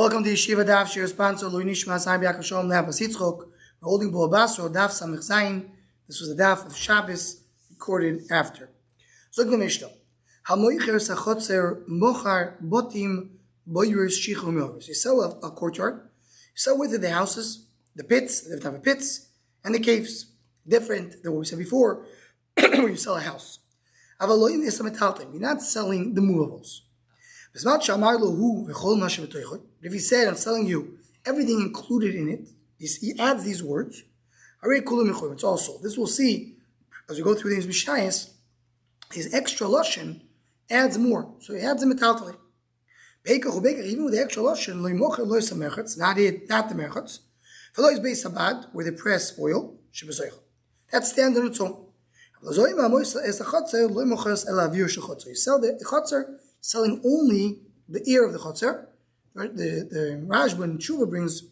Welcome to Yeshiva Daf Shir sponsor Lui Nishma Saim Yaakov Shalom Nabas Yitzchok. We're holding Bava Basra Daf Samich Zayin. This was the Daf of Shabbos recorded after. Zog the Mishnah. Hamoicher Sachotzer Mochar Botim Boyers Shichu Milros. You sell a courtyard. You sell with it the houses, the pits, the different type of pits, and the caves. Different than what we said before, when you sell a house. Avaloim Esametaltim. You're not selling the movables. If he said, I'm selling you everything included in it, he adds these words, it's all sold. This we'll see as we go through these Mishnayos. His extra lashon adds more. So he adds a metaltali. Even with the extra lashon, not the merchatz. Where they press oil, that stands on its own. You sell the chotzer, selling only the ear of the chotzer. Right? The Rajba and Tshuva brings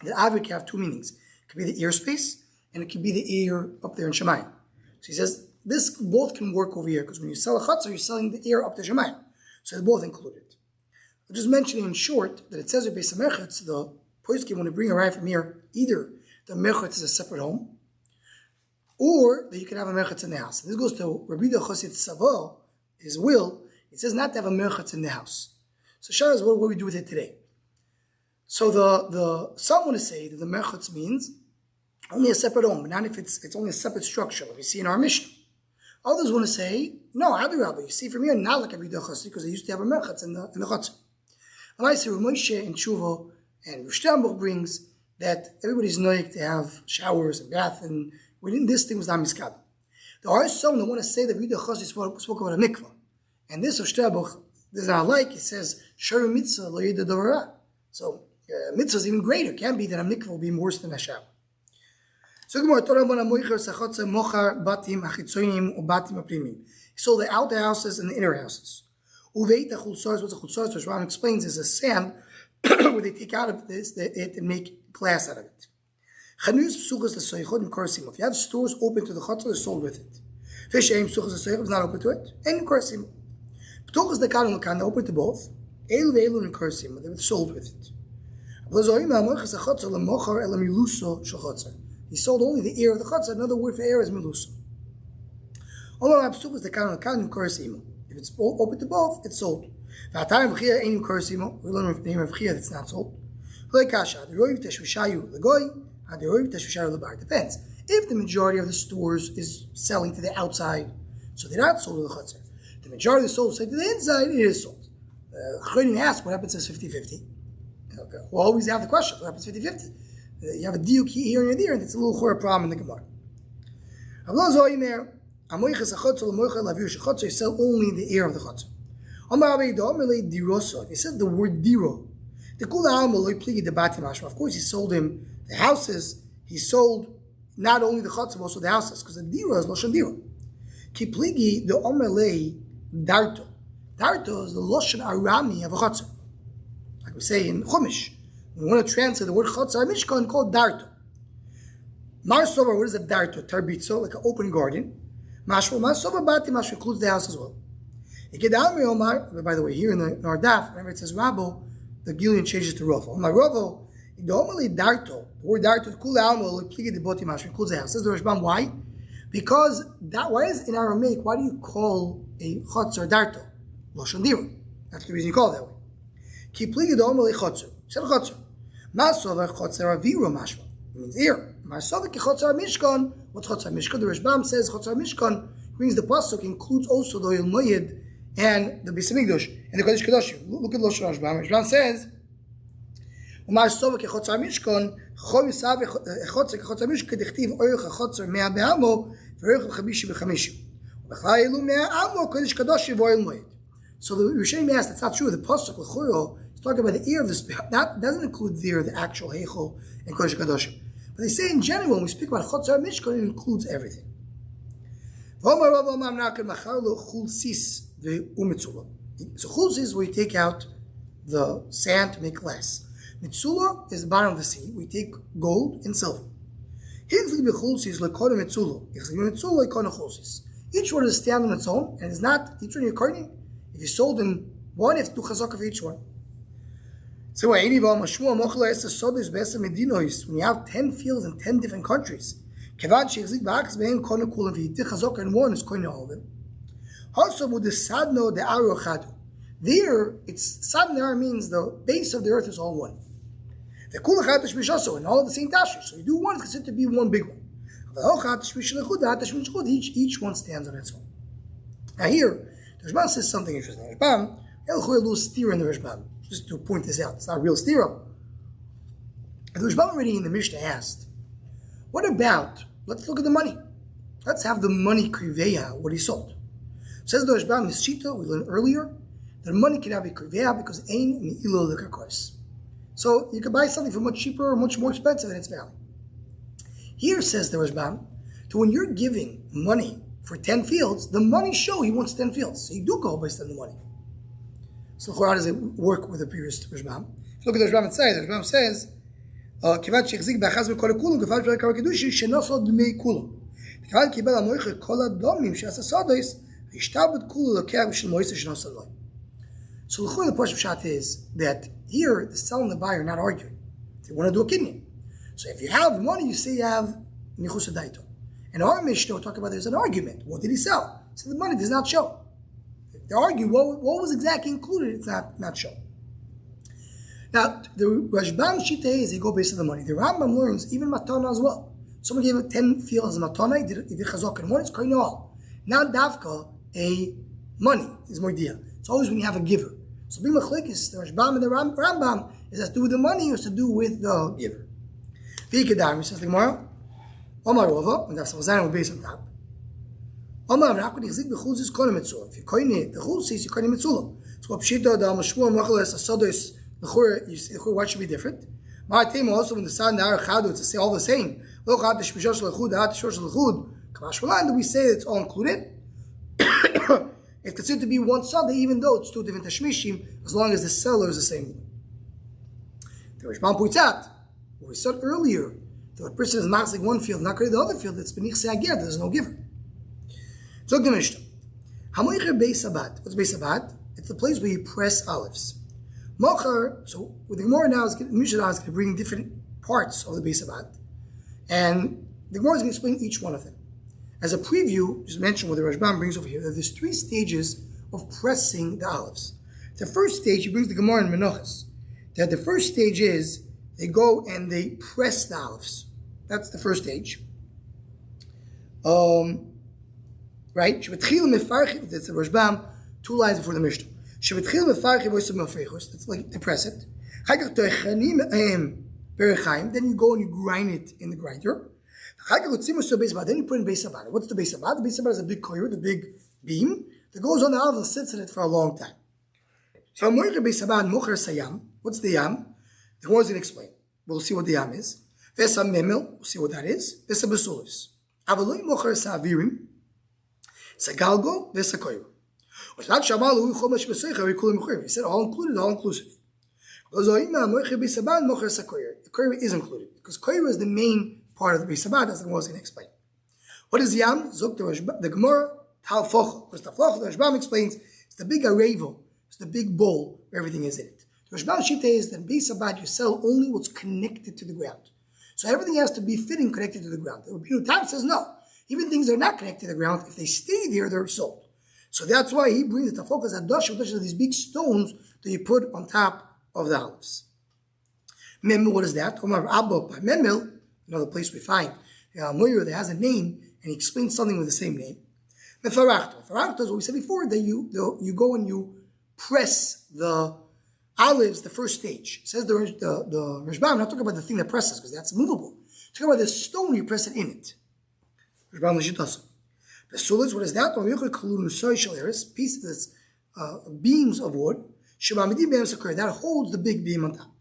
that Avik can have two meanings. It could be the ear space, and it could be the ear up there in Shemayim. So he says, this both can work over here, because when you sell a chotzer, you're selling the ear up to Shemayim. So they're both included. I'm just mentioning in short that it says that Beis HaMerchatz, the poskim, when they bring a ride from here, either the merchatz is a separate home, or that you can have a merchatz in the house. And this goes to Rabbi Chosid Savo, his will. It says not to have a merchatz in the house. So Shara is what we do with it today. So some want to say that the merchatz means only a separate home, but not if it's only a separate structure, like we see in our Mishnah. Others want to say, no, Adarabba, you see from here, not like Rabbi Chosid, because they used to have a merchatz in the chotzer. And I say Rav Moshe and Tshuva and Rushtambuch brings that everybody's noyik to have showers and bath, and this thing was not miskab. There are some that want to say that Rabbi Chosid spoke about a mikvah. And this of Shtabuch does not like. It says, Shari mitzvah lo yida dovara. So, mitzvah is even greater. It can't be that a mikvah will be worse than a shower. So, he sold the outer houses and the inner houses. What's a chulsars, which Ram explains, is a sand where they take out of this it and make glass out of it. If you have stores open to the chutzah, they're sold with it. Fish aim suchas is not open to it, and korsim. P'tochas the kan and open to both. Elu ve'elu and korsim, they were sold with it. He sold only the ear of the chutzah. Another word for ear is miluso. If it's open to both, it's sold. We learn with the name of Chia that's not sold. Depends. If the majority of the stores is selling to the outside, so they're not sold to the chutzah. The majority of the stores selling to the inside, it is sold. Chayim ask, what happens is 50-50? Okay. We'll always have the question, what happens 50-50? You have a diuk here and there, and it's a little chore problem in the Gemara. You sell only the ear of the chutzah. He said the word diro. Of course, he sold him the houses. He sold not only the chutzah, but also the houses, because the diro is loshan diro. Kipligi the omelei darto. Darto is the loshan arami of a chutzah, like we say in Chumash. We want to translate the word chutzah mishkan called darto. Marsover, what is a darto? Tarbitzo, like an open garden. Mashma marsover bati mashma includes the house as well. By the way, here in our daf, whenever it says Rabo, the Gillian changes to Ravo. My Ravo, the word darto, includes the house. Says the Rashbam, why? Because why is in Aramaic, why do you call a chotzer darto? Loshon dira. That's the reason you call it that way. Ki pligi do'omeli chotzer. Said chotzer. Masover chotzer aviro mashma. It means ear. Masover ki chotzer mishkan. What's chotzer mishkan? The Rashbam says chotzer mishkan brings the pasuk, includes also the Oyel Moyed and the Beis Hamikdash and the Kodesh Kodashim. Look at Loshon Rashbam. Rashbam says, "Umar Sova kechotzer mishkan, chol yisav chotzer kechotzer mishkan, dechtiv oich chotzer mea be'amo, v'oich chamishi b'chamishi. V'chlai elu mea amo Kodesh Kodashim v'Oyel Moyed." So the Rishonim asked, that's not true. The pasuk l'choro is talking about the ear of the spirit. That doesn't include the ear of the actual heichal and Kodesh Kodashim. But they say in general, when we speak about chotzer mishkan, it includes everything. So chulsis is where you take out the sand to make glass. Mitzula is the bottom of the sea. We take gold and silver. Each one is stand on its own, and is not each one you're carrying. If you sold in one, you have to do chazaka for each one. So when you have 10 fields in 10 different countries, and one is koine all of them. Also, with the sadno the arochadu. There, it's sadnar means the base of the earth is all one. The kulachat tashmish also, and all of the same tashmish. So you do one, it's considered to be one big one. Each one stands on its own. Now here, the Rashbam says something interesting. Rashbam, a little steer in the Rashbam, just to point this out. It's not a real steer. The Rashbam already in the Mishnah asked, what about, let's look at the money. Let's have the money kriveya, what he sold. Says the Rashbam, Nishita, we learned earlier, that money cannot be kriveya because ain mi'ilo l'kakos. So you can buy something for much cheaper or much more expensive than its value. Here says the Rashbam, that when you're giving money for 10 fields, the money show he wants 10 fields. So you do go based on the money. So how does it work with the previous Rashbam? If you look at the Rashbam inside, the Rashbam says, כיוון שהחזיק באחז מכל הכולם, כיוון שלא יקרא קידושין, שנוסו דמי כולם. כיוון קיבל המויכה כל הדומים שעשה סודוס, והשתעבד כולו לוקח בשביל מויסה שנוסו לו. So the Pashut Pshat is that here the seller and the buyer are not arguing. They want to do a kinyan. So if you have money, you say you have nichus daito. And our Mishnah will talk about there's an argument. What did he sell? So the money does not show. They argue what was exactly included. It's not shown. Now the Rashbam Shita is they go based on the money. The Rambam learns even matana as well. Someone gave it 10 fields as matana. He did chazak and one. It's koine all. Not davka a money is more deal. It's always when you have a giver. So being machlekes, the Rashbam and the Rambam is has to do with the money or has to do with the giver. V'ikadam, says the Gemara, Omar Rova, and that's the Zayin will base on top. Omar Rak, when you exit the chuz is koine mitzvah. If you koine it, the chuz says you koine mitzvah. So pshita the mashmua machles asados the chur. You see the chur what should be different. Ma'atim also when the sad and the chadu it's all the same. Lo chad shmishos lechud, chad shmishos lechud. Kamash malan do we say it's all included? It's considered to be one sada, even though it's two different tashmishim, as long as the seller is the same one. The Rashbam points out, what we said earlier, that a person is maxing one field, not creating the other field, it's benich se'agir, there's no giver. So the Mishnah. Hamoicher beis abad. What's beis abad? It's the place where you press olives. Mocher, so with the Gemara now, Mishnah is going to bring different parts of the beis abad. And the Gemara is going to explain each one of them. As a preview, just mention what the Rashbam brings over here, that there's 3 stages of pressing the olives. The first stage, he brings the Gemara in Menachos. That the first stage is, they go and they press the olives. That's the first stage. Right? That's the Rashbam, 2 lines before the Mishnah. That's like, they press it. Then you go and you grind it in the grinder. Then you put in beis abad. What's the beis abad? The beis abad is a big koyer, the big beam that goes on the olive and sits in it for a long time. So beis abad mocher sayam. What's the yam? The Gemara is going to explain. We'll see what the yam is. Vesa memel. We'll see what that is. Vesa besulis. Avaloi mocher sa'avirim. Sagalgo vesa koyer. He said all included, all inclusive. The koyer is included because koyer is the main part of the beis abad, as the Gemara is going to explain. What is yam? Zok the Gemara tal fochel. Because the fochel, the Rashbam explains, it's the big arevo, it's the big bowl where everything is in it. The Rashbam shita is that beis abad you sell only what's connected to the ground. So everything has to be fitting connected to the ground. The Rabbeinu Tam says no. Even things that are not connected to the ground, if they stay there, they're sold. So that's why he brings the tafok as adosh of these big stones that you put on top of the olives. Memel, what is that? Memel, another place we find a moyer that has a name and he explains something with the same name. Mefarachto. Mefarachto is what we said before, that you go and you press the olives, the first stage. It says the Rashbam, I'm not talking about the thing that presses because that's movable. Talking about the stone, you press it in it. Rashbam Lashitasu. The sulas, what is that? Pieces, beams of wood, that holds the big beam on top.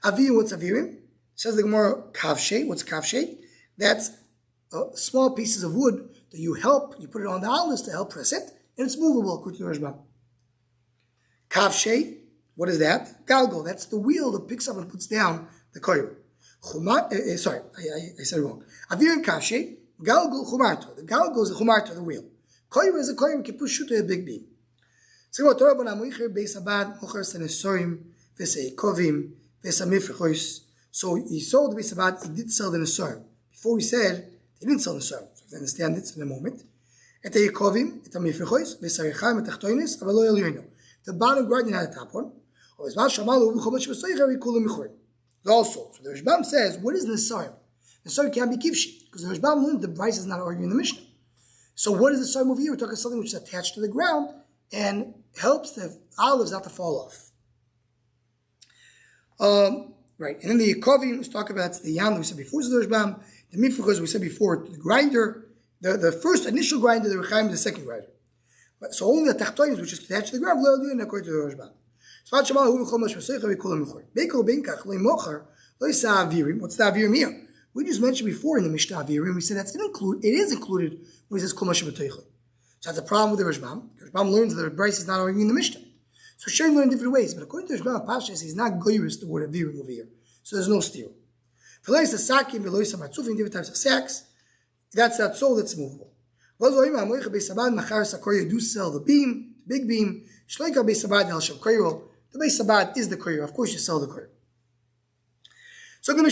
Avir, what's avirim? Says the Gemara, kavshe. What's kavshe? That's small pieces of wood that you put it on the olives to help press it, and it's movable, according to the Rashbam. Kavshe, what is that? Galgo, that's the wheel that picks up and puts down the koyer. Sorry, I said it wrong. Avir and kavshe, galgo chumarto. The galgo is the chumarto, the wheel. Koyer is a koyer we can push to a big beam. So what Torah ben Amoicher beis abad mocher sanesorim v'sei kovim, v'samifrechois. So he sold the Basra, he did sell the Nesorim. Before we said, he didn't sell the Nesorim. So you understand this in a moment. Et ha'yikovim, et ha'mifrechois, v'sarichaim, et ha'chtoinis, avalo elyoino. The bottom guard didn't have the top one. Also, so the Rishbam says, what is Nesorim? Nesorim can't be kivshi, because the Rishbam learned the Bryce is not arguing the Mishnah. So what is the Nesorim over here? We're talking something which is attached to the ground and helps the olives not to fall off. Right, and then the Yakovim, let's talk about the Yam that we said before, so the Rishbam, the Mifrachos we said before, the grinder, the first initial grinder, the Rechaim, the second grinder. So only the Tachtoinis, which is attached to the ground, according to the Rishbam. What's the Avirim here? We just mentioned before in the Mishnah Avirim, we said it is included when he says Kol Mashem B'Toichel. So that's a problem with the Rishbam. The Rishbam learns that the Bryce is not arguing the Mishnah. So Shem learned different ways, but according to Rishbam Pashas, he's not goyrus the word Avirim over here. So there's no steer. Different types of soul that's movable. Do sell the beam, the big beam. The Beis Sabbat is the koyer. Of course, you sell the koyer. So you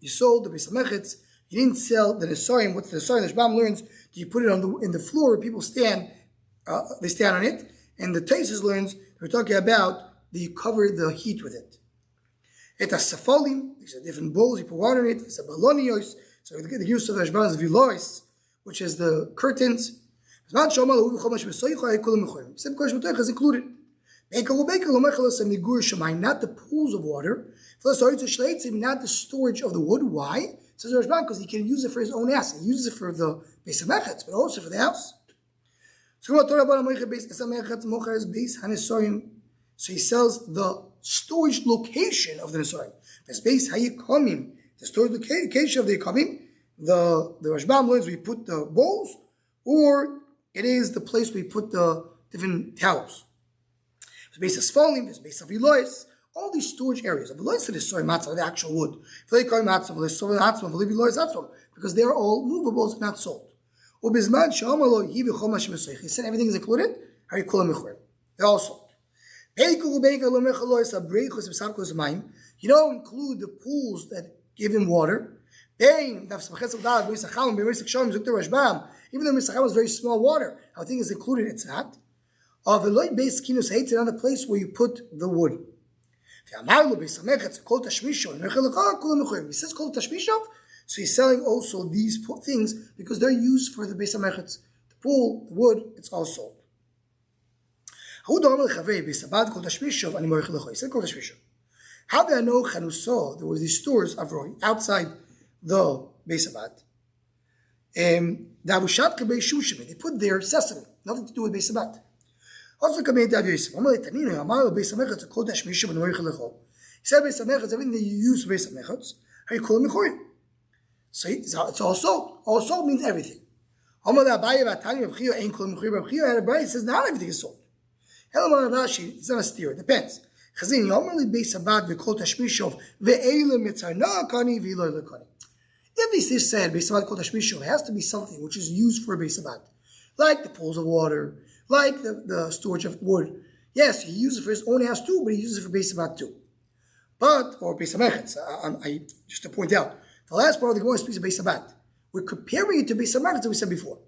sold the Beis Hamechetz. You didn't sell the Nesorim. What's the Nesorim? The Rishbam learns that you put it in the floor where people stand. They stand on it. And the Taisus learns we're talking about that you cover the heat with it. It has safalim. These are different bowls. You put water in it. It's a balonios. So the use of the Rishbam is vilois, which is the curtains. Not the pools of water, not the storage of the wood. Why? Says the Rishbam, because he can use it for his own ass. He uses it for the Beis Hamechetz, but also for the house. So he sells the storage location of the Nesorim. The storage location of the Yikomim. The Rishbam learns we put the bowls, or it is the place we put the different towels. There's base of Sfolim, there's base of Elois, all these storage areas. Elois is the actual wood. Because they're all movables and not sold. He said everything is included. They're all sold. You don't include the pools that give him water. Even though Misacham was very small water, I think it's included, it's not. The Loi Beis Kinus hates another place where you put the wood. He says Kol Tashmishov, so he's selling also these things because they're used for the Beis Hamechetz. The pool, the wood, it's all sold. How do I know Chanuso? There were these stores of outside the Beis Hameketz. They put their sesame, nothing to do with Beis Hameketz. Also, he said Beis Hameketz, everything that you use Beis Hameketz, how you call it mechurim. So it's all sold. All sold means everything. Had a bride says not everything is sold. It's not a steer. It depends. If he said Beis Hameketz called Hashmishov, it has to be something which is used for Beis Hameketz, like the pools of water, like the storage of wood. Yes, he uses it for his own house too, but he uses it for Beis Hameketz too. But, or Beis Hameketz, just to point out, the last part of the Gemara speaks of Beis Hameketz. We're comparing it to Beis Hameketz that we said before.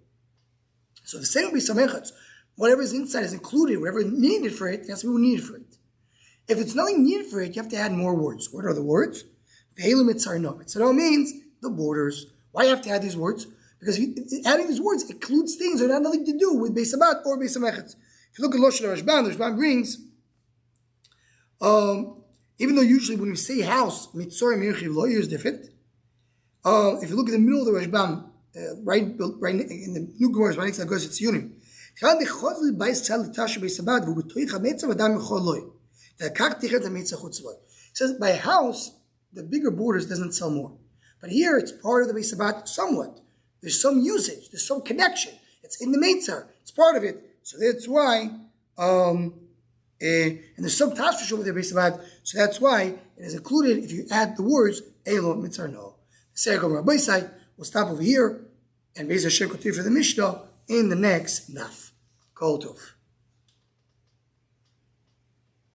So the same Beis Hameketz, whatever is inside is included, whatever is needed for it, has to be needed for it. If it's nothing needed for it, you have to add more words. What are the words? Ve'elu mitzarno. Mitzarno means the borders. Why do you have to add these words? Because adding these words includes things that have nothing to do with Beis Hameketz or Beis Hameketz. If you look at Loshen Rashban, the Rashban brings, even though usually when we say house, Mitzorim Yerchiv Lo is different. If you look at the middle of the Rashban, right in the new Gemara, right next to Agos Tzionim, it says by a house, the bigger borders doesn't sell more. But here it's part of the Beis Hameketz somewhat. There's some usage, there's some connection. It's in the Meitzar, it's part of it. So that's why, and there's some Tashvish over there, Beis Hameketz, so that's why it is included if you add the words, Elo Mitzar No. We'll stop over here, and Beis Hashem continue for the Mishnah in the next Daf. Kol Tov.